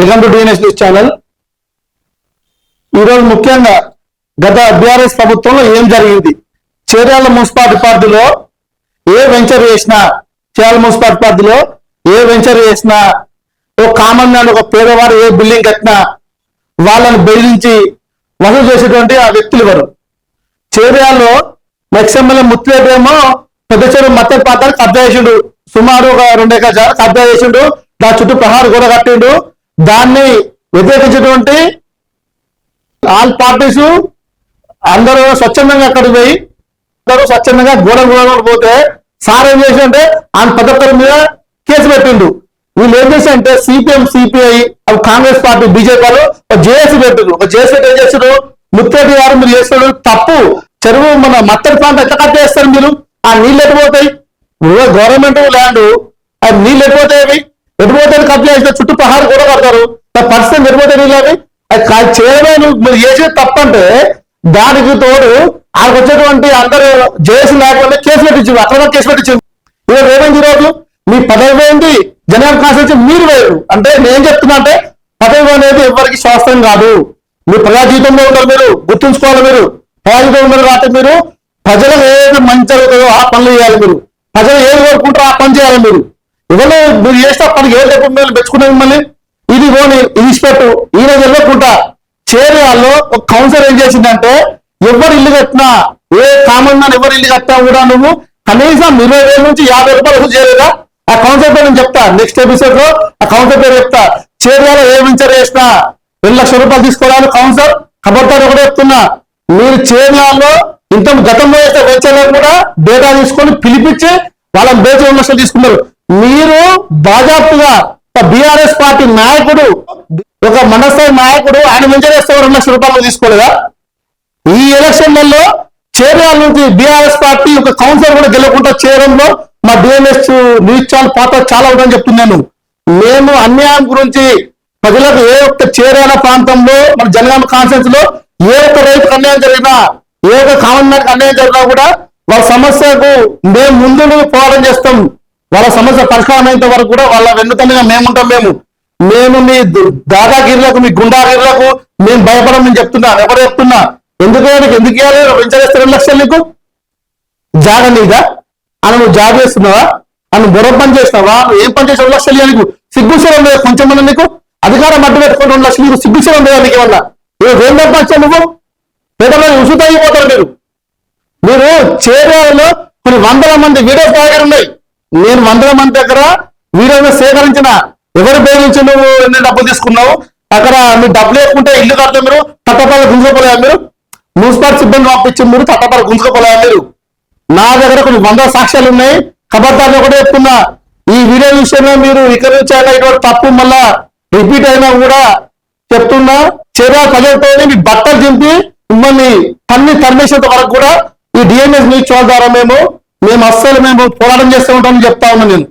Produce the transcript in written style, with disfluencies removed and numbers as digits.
Welcome to DNS news channel. ఈరోజు ముఖ్యంగా గత బీఆర్ఎస్ ప్రభుత్వంలో ఏం జరిగింది, చేర్యాల మున్సిపాలిటీ పరిధిలో ఏ వెంచర్ చేసినా, చేర్యాల మున్సిపాలిటీ పరిధిలో ఏ వెంచర్ చేసినా, ఓ కామన్ మ్యాన్ ఒక పేదవారు ఏ బిల్డింగ్ కట్టినా వాళ్ళని బెదిరించి వసూలు చేసేటువంటి ఆ వ్యక్తులు ఎవరు? చేర్యాలలో ఎమ్మెల్యే ముత్తులేమో పెద్ద చెరువు మత్తడి ప్రాంతానికి కబ్జా చేసిండు, సుమారు ఒక 2 ఎకరాల జాగా కబ్జా చేసిండు, దాని చుట్టూ ప్రహార గోడ కట్టిండు. దాన్ని వ్యతిరేకించినటువంటి ఆల్ పార్టీస్ అందరూ స్వచ్ఛందంగా అక్కడికి పోయి అందరూ స్వచ్ఛందంగా గోడ పోతే సార్ ఏం చేసిందంటే ఆయన పదొక్కరి మీద కేసు పెట్టిండు. వీళ్ళు ఏం చేశారంటే CPM, CPI, Congress party, BJP వాళ్ళు జేఏసీ పెట్టిండు. ఒక జేఏసీ ఏం చేస్తారు, ముత్తేటి గారు మీరు చేస్తారు తప్పు, చెరువు మన మత్తడి ప్రాంతం ఎట్లా కట్ చేస్తారు మీరు? ఆ నీళ్ళు ఎటుపోతాయి? గవర్నమెంట్ ల్యాండ్, ఆ నీళ్ళు ఎటుపోతాయి? ఎటుపోతే కబ్జా చేసిన చుట్టూ ప్రహార కూడా కడతారు, పరిస్థితి ఎటుపోతే నీళ్ళు అవి అది చేయడం మీరు చేసేది తప్పంటే దానికి తోడు ఆయనకు వచ్చేటువంటి అందరూ జేఏసీ లేకపోతే కేసు పెట్టించు, అట్లా కేసు పెట్టించు. ఇవాళ ఏమైంది, ఈరోజు మీ పదవి పోయింది, జనాభా కాన్స్టిట్యూన్సీ మీరు వేరు. అంటే నేను చెప్తున్నా అంటే పదవి అనేది ఎవరికి శాస్త్రం కాదు. మీరు ప్రజా జీవితంలో ఉన్నారు, మీరు గుర్తుంచుకోవాలి. మీరు ప్రజా జీవితంలో ఉన్నారు కాబట్టి మీరు ప్రజలకు ఏది మంచి జరుగుతుందో ఆ పనులు చేయాలి. మీరు ప్రజలు ఏది కోరుకుంటారో ఆ పని చేయాలి. మీరు మీరు చేస్తే పనికి ఏది చెప్పి మీరు మెచ్చుకునే మిమ్మల్ని ఇది పోని ఇది ఇష్టపెట్టు ఈయన వెళ్ళకుండా చేర్యాల్లో ఒక కౌన్సిలర్ ఏం చేసిందంటే ఎవరు ఇల్లు కట్టినా, ఏ కామన్ మ్యాన్ ఎవరు ఇల్లు కట్టినా కూడా నువ్వు కనీసం 20,000 నుంచి 50 రూపాయలు వసూలు చేయలేదా? ఆ కౌన్సిలర్ పేరు నేను చెప్తా, నెక్స్ట్ ఎపిసోడ్ లో ఆ కౌన్సిలర్ పేరు చెప్తా. చేర్యాలో ఏ వెంచర్ చేసినా 2 లక్షల రూపాయలు తీసుకోవడానికి కౌన్సిలర్ ఖబర్దార్ ఒకటే చెప్తున్నా. మీరు చేర్యాల్లో ఇంత గతంలో చేసిన వెంచర్లను కూడా డేటా తీసుకొని పిలిపించి వాళ్ళని బేచి 2 లక్షలు తీసుకున్నారు. మీరు బాజాప్తుగా బీఆర్ఎస్ పార్టీ నాయకుడు, ఒక మండల నాయకుడు, ఆయన వెంచర్ చేస్తే 2 లక్షల రూపాయలు తీసుకోలేదా? ఈ ఎలక్షన్లలో చేర్యాల నుంచి బీఆర్ఎస్ పార్టీ ఒక కౌన్సిలర్ కూడా గెలవకుండా చేయడంలో మా డిఎన్ఎస్ న్యూస్ ఛానల్ పాత్ర చాలా ఉందని చెప్తున్నాను. మేము అన్యాయం గురించి ప్రజలకు ఏ ఒక్క చేర్యాల ప్రాంతంలో మన జనగామ కాన్ఫరెన్స్ లో ఏ ఒక్క రైతుకు అన్యాయం జరిగినా, ఏ ఒక్క కామన్ మ్యాన్కి అన్యాయం జరిగినా కూడా వాళ్ళ సమస్యకు మేము ముందు పోరాటం చేస్తాం. వాళ్ళ సమస్య పరిష్కారం అయినంత వరకు కూడా వాళ్ళ వెన్నుతన్నుగా మేముంటాం. మేము మీ దాదాగిరిలకు, మీ గుండాగిరిలకు మేము భయపడమని నేను చెప్తున్నా. ఎవరు చెప్తున్నా? ఎందుకు ఇవ్వాలి? వెంచర్ చేస్తే 2 లక్షలు నీకు జాగ నీగా? అని నువ్వు జాబ్ చేస్తున్నావా? అని బుర్ర పని చేసినావా? ఏం పని చేసి 2 లక్షలు నీకు సిగ్గుశరం లేదు? కొంచెం మంది నీకు అధికారం అడ్డు పెట్టుకుని 2 లక్షలు నీకు సిగ్గుశరం లేదా? నీకు ఏమన్నా ఏం తప్ప నువ్వు పేదలని ఉసుత అయిపోతారు. మీరు చేర్యాలలో కొన్ని 100 మంది వీడియోస్ దగ్గర ఉన్నాయి. నేను 100 మంది దగ్గర వీడియోలు సేకరించిన. ఎవరు బెదిరించి నువ్వు ఎన్ని డబ్బులు తీసుకున్నావు? అక్కడ మీరు డబ్బులు వేసుకుంటే ఇల్లు కడితే మీరు తట్టపాలు గుంజుకోలేదా? మీరు మున్సిపల్ సిబ్బంది పంపించి మీరు తట్టపాలు గుంజుకోలేదా? మీరు నా దగ్గర కొన్ని 100 సాక్ష్యాలు ఉన్నాయి. ఖబర్దార్లు ఒకటే చెప్తున్నా, ఈ వీడియో విషయంలో మీరు ఇక్కడ నుంచి అయినా ఇటువంటి తప్పు మళ్ళా రిపీట్ అయినా కూడా చెప్తున్నా. చేర్యాల ప్రజలతో మీ బట్టలు చింపి మిమ్మల్ని తన్నేసేంత వరకు కూడా ఈ డిఎన్ఎస్ న్యూస్ ఛానల్ ద్వారా మేము అస్సలు పోరాటం చేస్తూ ఉంటామని చెప్తా ఉన్నాను నేను.